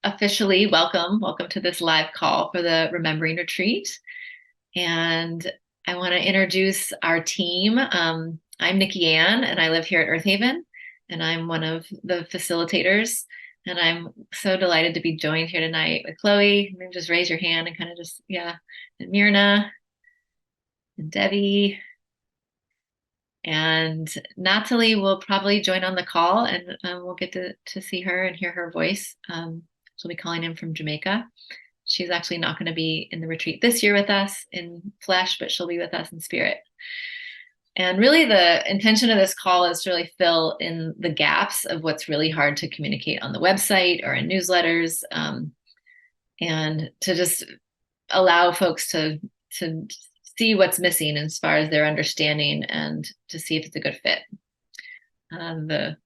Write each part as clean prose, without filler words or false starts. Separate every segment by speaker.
Speaker 1: officially welcome to this live call for the Remembering Retreat. And I want to introduce our team. I'm Nikki Ann, and I live here at Earthaven, and I'm one of the facilitators. And I'm so delighted to be joined here tonight with Chloe. Maybe just raise your hand and kind of just, yeah, and Myrna and Debbie. And Natalie will probably join on the call, and we'll get to see her and hear her voice. She'll be calling in from Jamaica. She's actually not going to be in the retreat this year with us in flesh, but she'll be with us in spirit. And really the intention of this call is to really fill in the gaps of what's really hard to communicate on the website or in newsletters, and to just allow folks to see what's missing as far as their understanding and to see if it's a good fit. The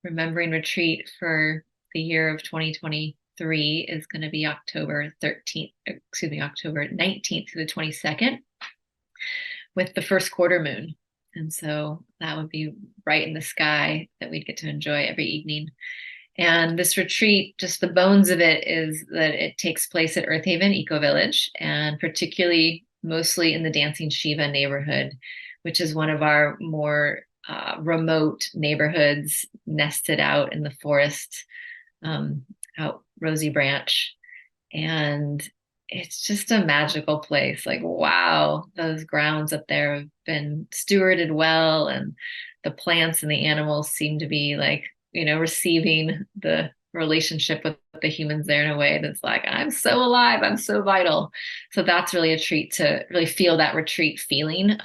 Speaker 1: Remembering Retreat for the year of 2023 is going to be October 19th to the 22nd with the first quarter moon. And so that would be right in the sky that we'd get to enjoy every evening. And this retreat, just the bones of it is that it takes place at Earthaven Ecovillage, and particularly mostly in the Dancing Shiva neighborhood, which is one of our more remote neighborhoods nested out in the forest, out Rosie Branch. And it's just a magical place. Like, wow, those grounds up there have been stewarded well, and the plants and the animals seem to be like, receiving the relationship with the humans there in a way that's like, I'm so alive, I'm so vital. So that's really a treat to really feel that retreat feeling,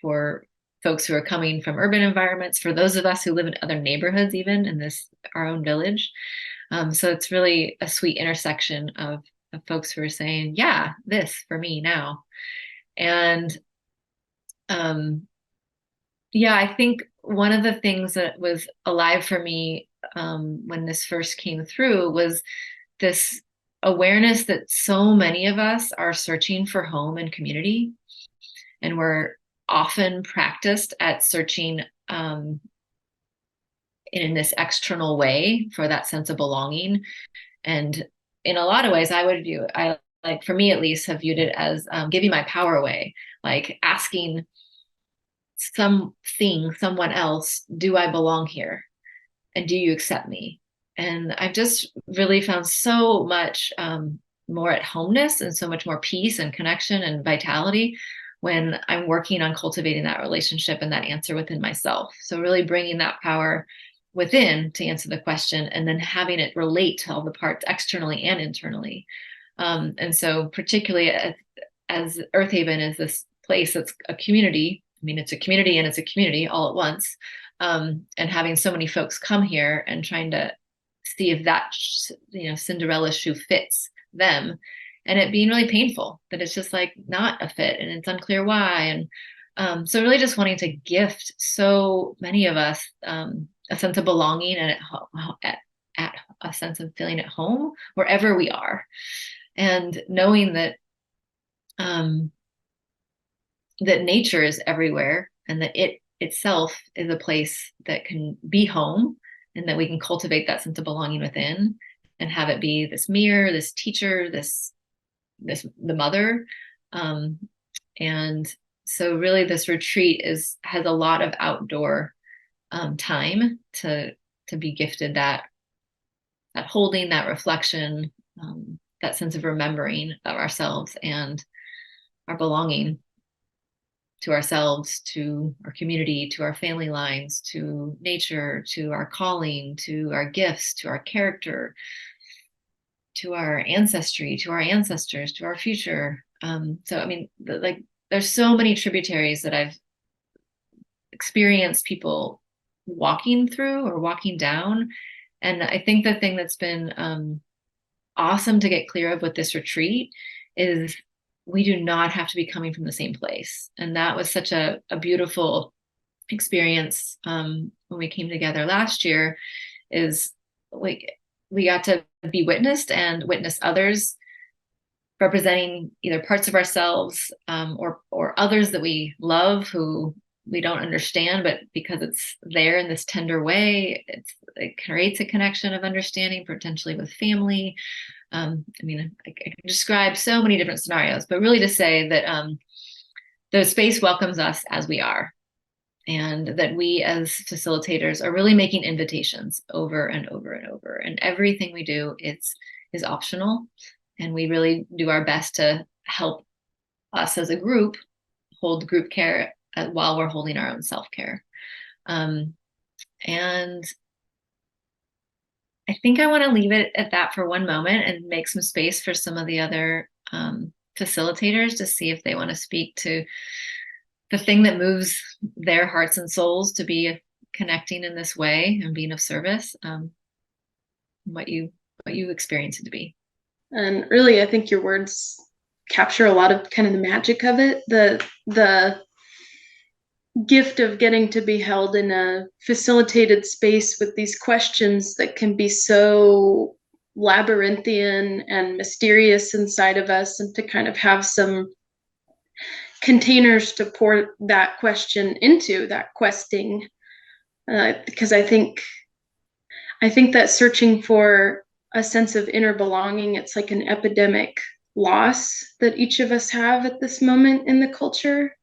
Speaker 1: for folks who are coming from urban environments, for those of us who live in other neighborhoods, even in our own village. So it's really a sweet intersection of folks who are saying, yeah, this for me now. And I think one of the things that was alive for me when this first came through was this awareness that so many of us are searching for home and community. And we're often practiced at searching in this external way for that sense of belonging. And in a lot of ways, for me at least, have viewed it as giving my power away, like asking someone else, do I belong here? And do you accept me? And I've just really found so much more at homeness and so much more peace and connection and vitality when I'm working on cultivating that relationship and that answer within myself. So really bringing that power within to answer the question, and then having it relate to all the parts externally and internally. And so particularly as Earthaven is this place that's a community. I mean, it's a community and it's a community all at once. And having so many folks come here and trying to see if that, Cinderella shoe fits them, and it being really painful that it's just like not a fit and it's unclear why. And so really just wanting to gift so many of us a sense of belonging and at a sense of feeling at home wherever we are, and knowing that that nature is everywhere, and that it itself is a place that can be home, and that we can cultivate that sense of belonging within and have it be this mirror, this teacher, the mother. And so really this retreat has a lot of outdoor time to be gifted that holding, that reflection, that sense of remembering of ourselves and our belonging to ourselves, to our community, to our family lines, to nature, to our calling, to our gifts, to our character, to our ancestry, to our ancestors, to our future. So, I mean, there's so many tributaries that I've experienced people walking through or walking down. And I think the thing that's been awesome to get clear of with this retreat is we do not have to be coming from the same place. And that was such a beautiful experience when we came together last year, is we got to be witnessed and witness others representing either parts of ourselves or others that we love who we don't understand, but because it's there in this tender way, it creates a connection of understanding, potentially with family. I mean, I can describe so many different scenarios, but really to say that the space welcomes us as we are, and that we as facilitators are really making invitations over and over and over. And everything we do is optional. And we really do our best to help us as a group hold group care while we're holding our own self-care. And I think I want to leave it at that for one moment and make some space for some of the other facilitators to see if they want to speak to the thing that moves their hearts and souls to be connecting in this way and being of service, what you experience it to be.
Speaker 2: And really, I think your words capture a lot of kind of the magic of it, the gift of getting to be held in a facilitated space with these questions that can be so labyrinthian and mysterious inside of us, and to kind of have some containers to pour that question into, that questing, because I think that searching for a sense of inner belonging, it's like an epidemic loss that each of us have at this moment in the culture.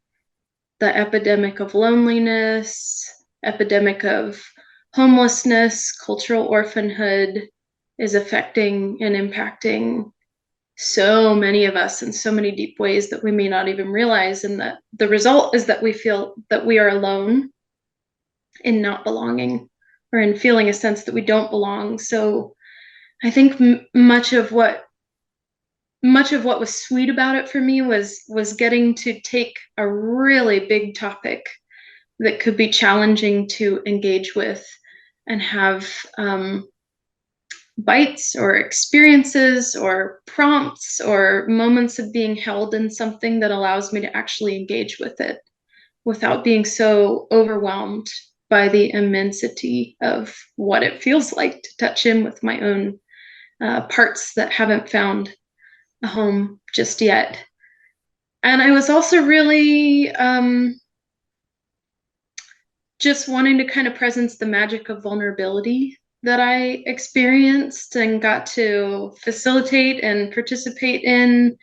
Speaker 2: The epidemic of loneliness, epidemic of homelessness, cultural orphanhood is affecting and impacting so many of us in so many deep ways that we may not even realize. And that the result is that we feel that we are alone in not belonging, or in feeling a sense that we don't belong. So I think much of what was sweet about it for me was getting to take a really big topic that could be challenging to engage with, and have bites or experiences or prompts or moments of being held in something that allows me to actually engage with it without being so overwhelmed by the immensity of what it feels like to touch in with my own parts that haven't found a home just yet. And I was also really just wanting to kind of presence the magic of vulnerability that I experienced and got to facilitate and participate in.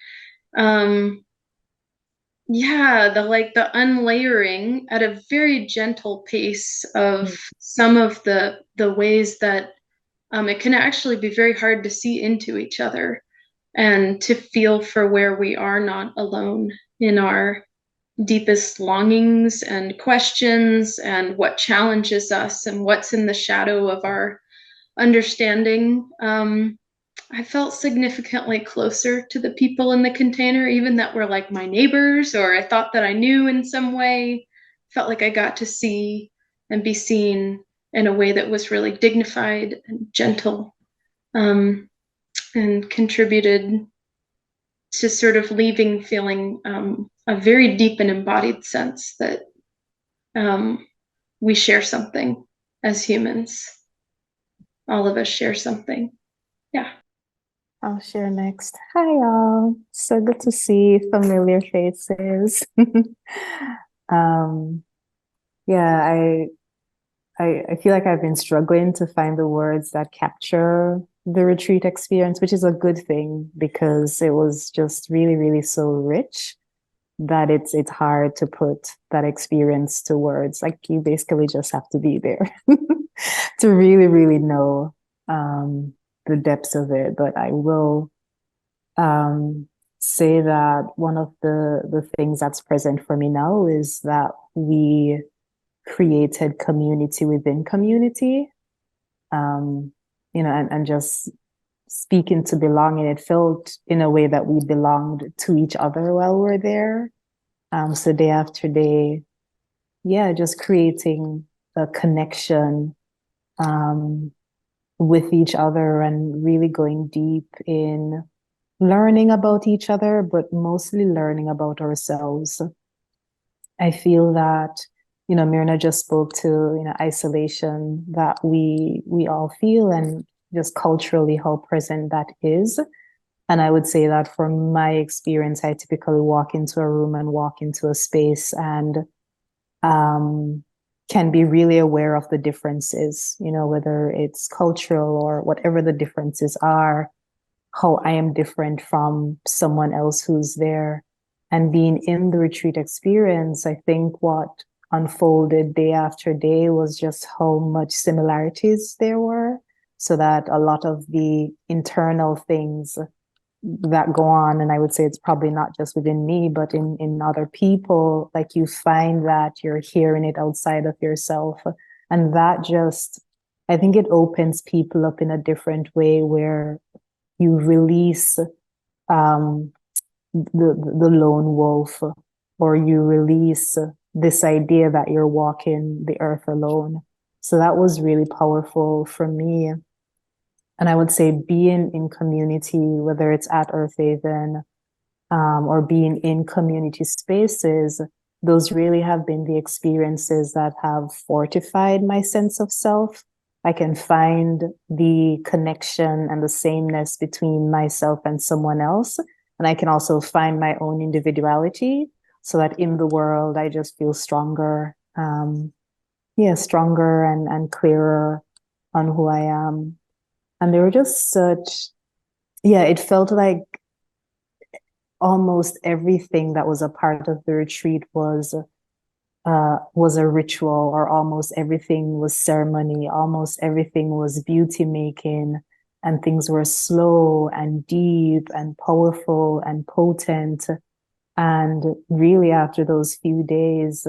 Speaker 2: The unlayering at a very gentle pace of some of the ways that it can actually be very hard to see into each other, and to feel for where we are not alone in our deepest longings and questions, and what challenges us and what's in the shadow of our understanding. I felt significantly closer to the people in the container, even that were like my neighbors, or I thought that I knew in some way. Felt like I got to see and be seen in a way that was really dignified and gentle, and contributed to sort of leaving feeling a very deep and embodied sense that we share something as humans. All of us share something. Yeah.
Speaker 3: I'll share next. Hi, y'all. So good to see familiar faces. Yeah, I feel like I've been struggling to find the words that capture the retreat experience, which is a good thing, because it was just really, really so rich that it's hard to put that experience to words. Like, you basically just have to be there to really, really know the depths of it. But I will say that one of the things that's present for me now is that we created community within community, and just speaking to belonging, it felt in a way that we belonged to each other while we're there. So day after day, just creating a connection with each other, and really going deep in learning about each other, but mostly learning about ourselves. I feel that, Myrna just spoke to, isolation that we all feel, and just culturally how present that is. And I would say that from my experience, I typically walk into a room and walk into a space, and can be really aware of the differences, you know, whether it's cultural or whatever the differences are, how I am different from someone else who's there. And being in the retreat experience, I think what unfolded day after day was just how much similarities there were, so that a lot of the internal things that go on, and I would say it's probably not just within me, but in other people, like you find that you're hearing it outside of yourself. And that just, I think it opens people up in a different way, where you release the lone wolf, or you release this idea that you're walking the earth alone. So that was really powerful for me. And I would say being in community, whether it's at Earthaven, or being in community spaces, those really have been the experiences that have fortified my sense of self. I can find the connection and the sameness between myself and someone else. And I can also find my own individuality, so that in the world, I just feel stronger, stronger and clearer on who I am. And they were just it felt like almost everything that was a part of the retreat was a ritual, or almost everything was ceremony, almost everything was beauty making, and things were slow and deep and powerful and potent. And really, after those few days,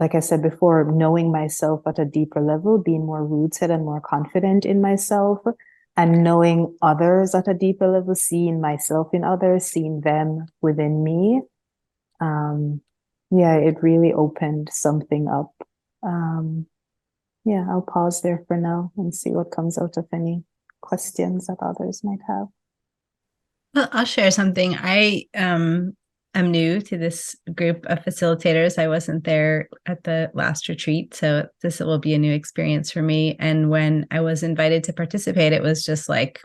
Speaker 3: like I said before, knowing myself at a deeper level, being more rooted and more confident in myself, and knowing others at a deeper level, seeing myself in others, seeing them within me. It really opened something up. I'll pause there for now and see what comes out of any questions that others might have.
Speaker 4: Well, I'll share something. I'm new to this group of facilitators. I wasn't there at the last retreat, so this will be a new experience for me. And when I was invited to participate, it was just like,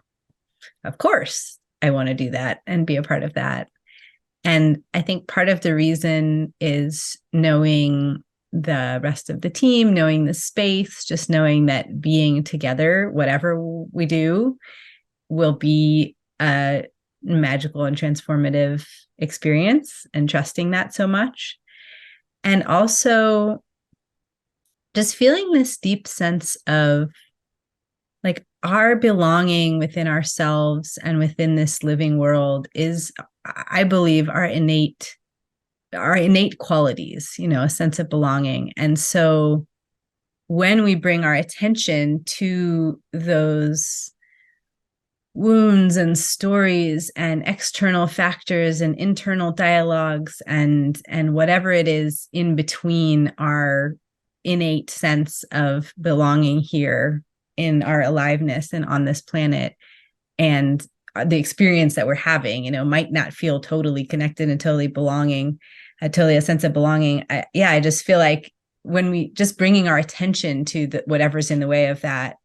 Speaker 4: of course, I want to do that and be a part of that. And I think part of the reason is knowing the rest of the team, knowing the space, just knowing that being together, whatever we do, will be a magical and transformative experience, and trusting that so much. And also just feeling this deep sense of like our belonging within ourselves and within this living world is, I believe, our innate qualities, a sense of belonging. And so when we bring our attention to those wounds and stories and external factors and internal dialogues and whatever it is in between our innate sense of belonging here in our aliveness and on this planet, and the experience that we're having, might not feel totally connected and totally belonging, totally a sense of belonging. I just feel like when we just bringing our attention to whatever's in the way of that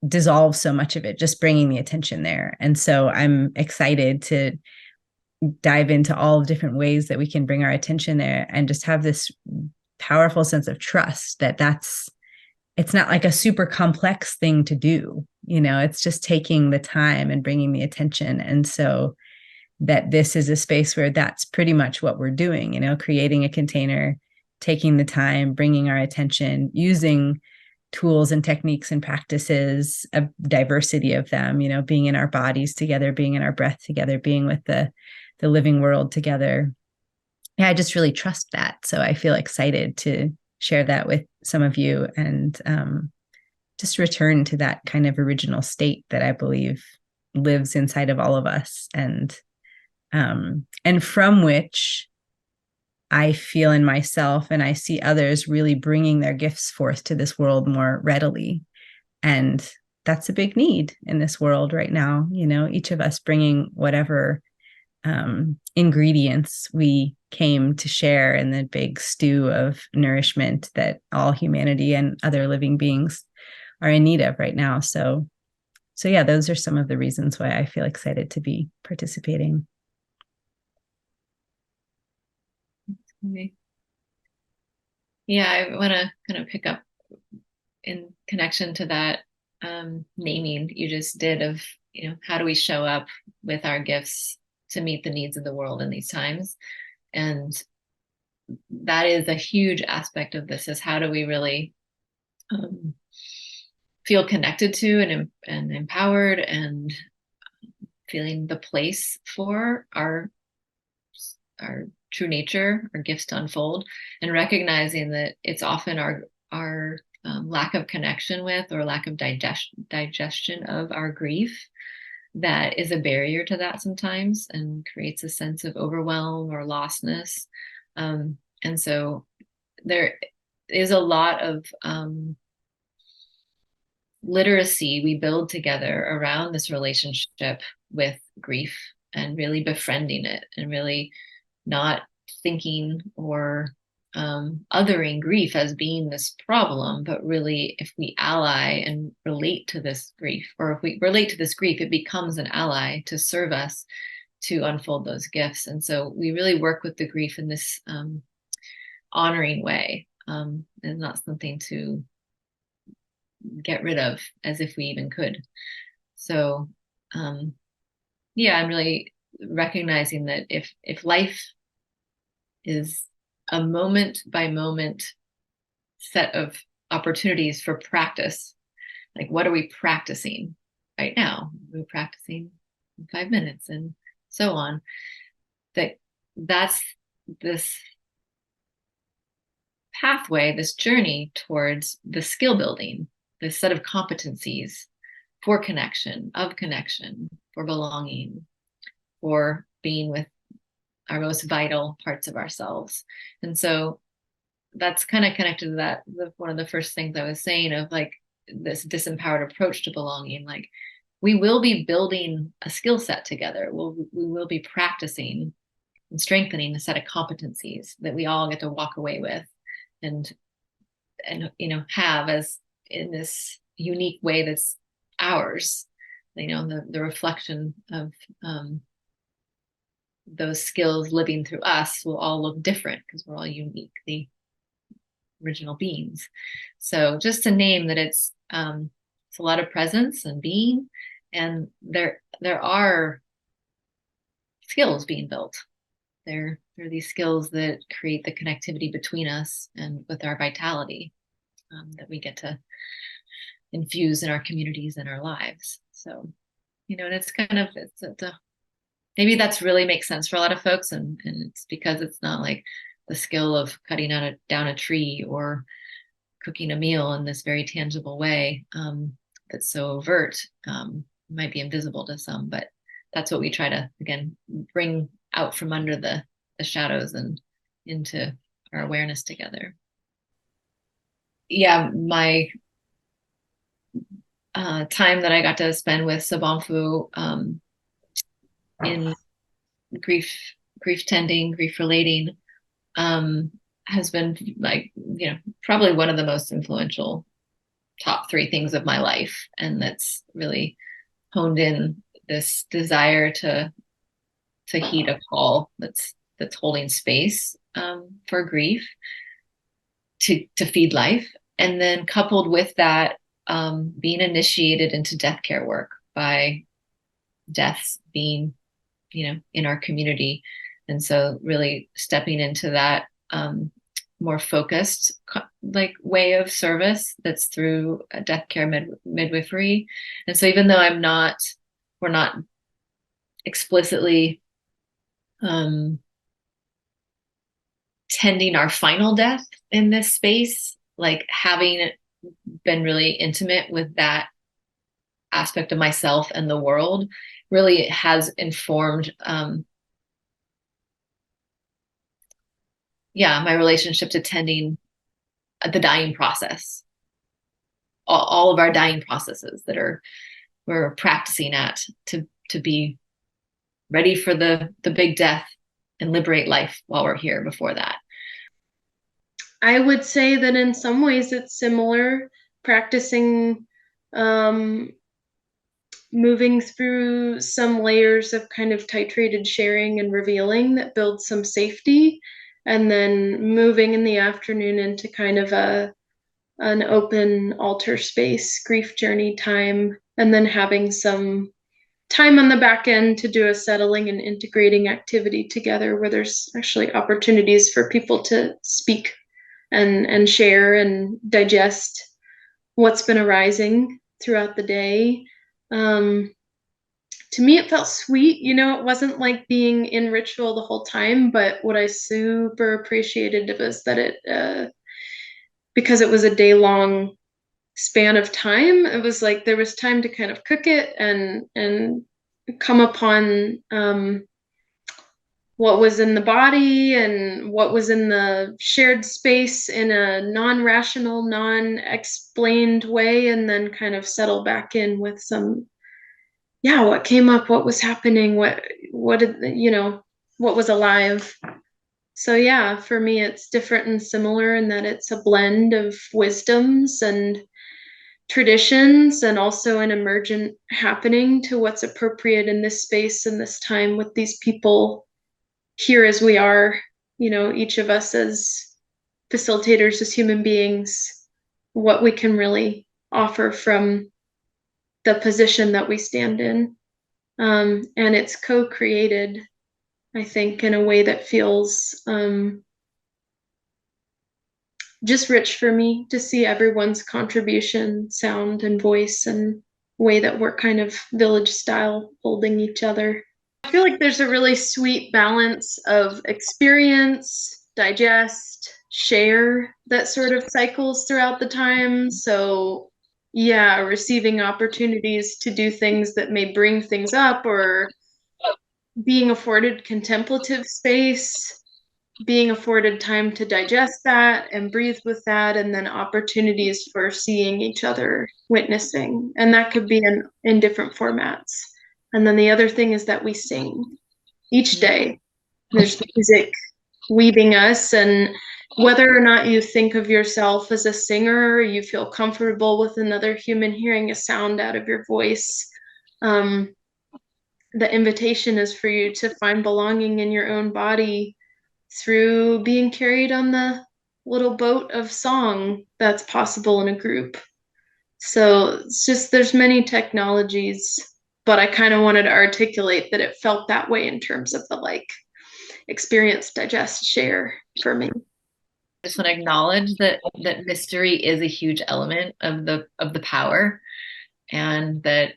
Speaker 4: dissolve so much of it, just bringing the attention there. And so I'm excited to dive into all the different ways that we can bring our attention there, and just have this powerful sense of trust that it's not like a super complex thing to do. It's just taking the time and bringing the attention. And so that this is a space where that's pretty much what we're doing, creating a container, taking the time, bringing our attention, using tools and techniques and practices, a diversity of them, being in our bodies together, being in our breath together, being with the living world together. Yeah, I just really trust that. So I feel excited to share that with some of you, and just return to that kind of original state that I believe lives inside of all of us, and from which I feel in myself and I see others really bringing their gifts forth to this world more readily. And that's a big need in this world right now. Each of us bringing whatever ingredients we came to share in the big stew of nourishment that all humanity and other living beings are in need of right now. So yeah, those are some of the reasons why I feel excited to be participating.
Speaker 1: Okay. Yeah, I want to kind of pick up in connection to that naming you just did of, how do we show up with our gifts to meet the needs of the world in these times? And that is a huge aspect of this, is how do we really um, feel connected to and empowered and feeling the place for our true nature, our gifts to unfold, and recognizing that it's often our lack of connection with or lack of digestion of our grief that is a barrier to that sometimes and creates a sense of overwhelm or lostness. And so there is a lot of literacy we build together around this relationship with grief and really befriending it and really not thinking or othering grief as being this problem, but really, if we ally and relate to this grief, or if we relate to this grief, it becomes an ally to serve us to unfold those gifts. And so we really work with the grief in this honoring way, and not something to get rid of as if we even could. So, yeah, I'm really recognizing that if life is a moment by moment set of opportunities for practice, like what are we practicing right now? We're practicing in 5 minutes and so on. That's this pathway, this journey towards the skill building, this set of competencies for connection, for belonging, for being with our most vital parts of ourselves. And so that's kind of connected to that. One of the first things I was saying of like this disempowered approach to belonging, like we will be building a skill set together. We will be practicing and strengthening a set of competencies that we all get to walk away with and have as in this unique way that's ours. The reflection of those skills living through us will all look different because we're all unique, the original beings. So just to name that it's a lot of presence and being, and there are skills being built. There are these skills that create the connectivity between us and with our vitality that we get to infuse in our communities and our lives. So, and it's kind of maybe that's really makes sense for a lot of folks, and it's because it's not like the skill of cutting down a tree or cooking a meal in this very tangible way that's so overt, might be invisible to some, but that's what we try to again bring out from under the shadows and into our awareness together. Yeah, my time that I got to spend with Sabonfu in grief tending, grief relating, has been like, probably one of the most influential top 3 things of my life. And that's really honed in this desire to heed a call that's holding space for grief, to feed life. And then coupled with that, being initiated into death care work by deaths being, in our community. And so really stepping into that more focused like way of service that's through death care midwifery. And so even though we're not explicitly tending our final death in this space, like having been really intimate with that aspect of myself and the world really has informed my relationship to tending the dying process, all of our dying processes that we're practicing at to be ready for the big death and liberate life while we're here before that.
Speaker 2: I would say that in some ways it's similar, practicing moving through some layers of kind of titrated sharing and revealing that builds some safety and then moving in the afternoon into kind of an open altar space, grief journey time, and then having some time on the back end to do a settling and integrating activity together where there's actually opportunities for people to speak and share and digest what's been arising throughout the day. To me, it felt sweet. You know, it wasn't like being in ritual the whole time, but what I super appreciated was that because it was a day long span of time, it was like there was time to kind of cook it and come upon what was in the body and what was in the shared space in a non-rational, non-explained way, and then kind of settle back in with some, yeah, what came up, what was happening, what did, what was alive. So yeah, for me, it's different and similar in that it's a blend of wisdoms and traditions and also an emergent happening to what's appropriate in this space and this time with these people here as we are, each of us as facilitators, as human beings, what we can really offer from the position that we stand in. And it's co-created, I think, in a way that feels just rich for me to see everyone's contribution, sound and voice, and way that we're kind of village style holding each other. I feel like there's a really sweet balance of experience, digest, share that sort of cycles throughout the time. So yeah, receiving opportunities to do things that may bring things up, or being afforded contemplative space, being afforded time to digest that and breathe with that, and then opportunities for seeing each other, witnessing. And that could be in different formats. And then the other thing is that we sing each day. There's music weaving us, and whether or not you think of yourself as a singer, or you feel comfortable with another human hearing a sound out of your voice, the invitation is for you to find belonging in your own body through being carried on the little boat of song that's possible in a group. So it's just, there's many technologies, but I kind of wanted to articulate that it felt that way in terms of the experience, digest, share for me.
Speaker 1: I just want to acknowledge that mystery is a huge element of the power, and that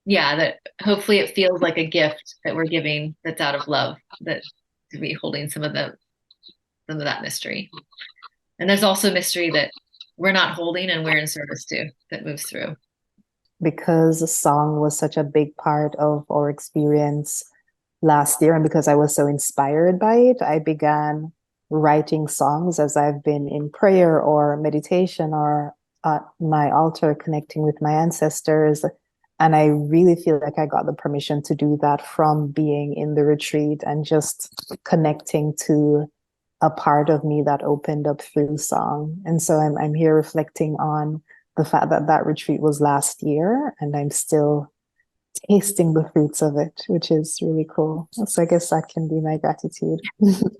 Speaker 1: that hopefully it feels like a gift that we're giving that's out of love, that to be holding some of that mystery. And there's also mystery that we're not holding and we're in service to, that moves through.
Speaker 3: Because song was such a big part of our experience last year, and because I was so inspired by it, I began writing songs as I've been in prayer or meditation or at my altar connecting with my ancestors. And I really feel like I got the permission to do that from being in the retreat and just connecting to a part of me that opened up through song. And so I'm here reflecting on the fact that that retreat was last year, and I'm still tasting the fruits of it, which is really cool. So I guess that can be my gratitude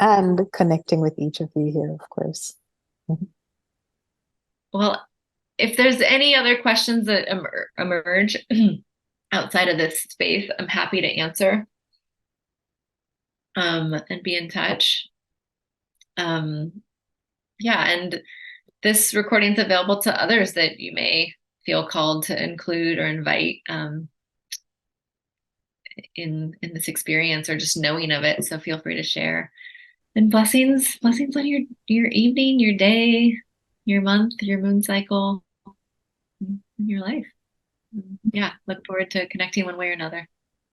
Speaker 3: and connecting with each of you here, of course.
Speaker 1: Well, if there's any other questions that emerge outside of this space, I'm happy to answer and be in touch. And this recording's available to others that you may feel called to include or invite in this experience, or just knowing of it. So feel free to share. And blessings on your evening, your day, your month, your moon cycle, in your life. Yeah, look forward to connecting one way or another.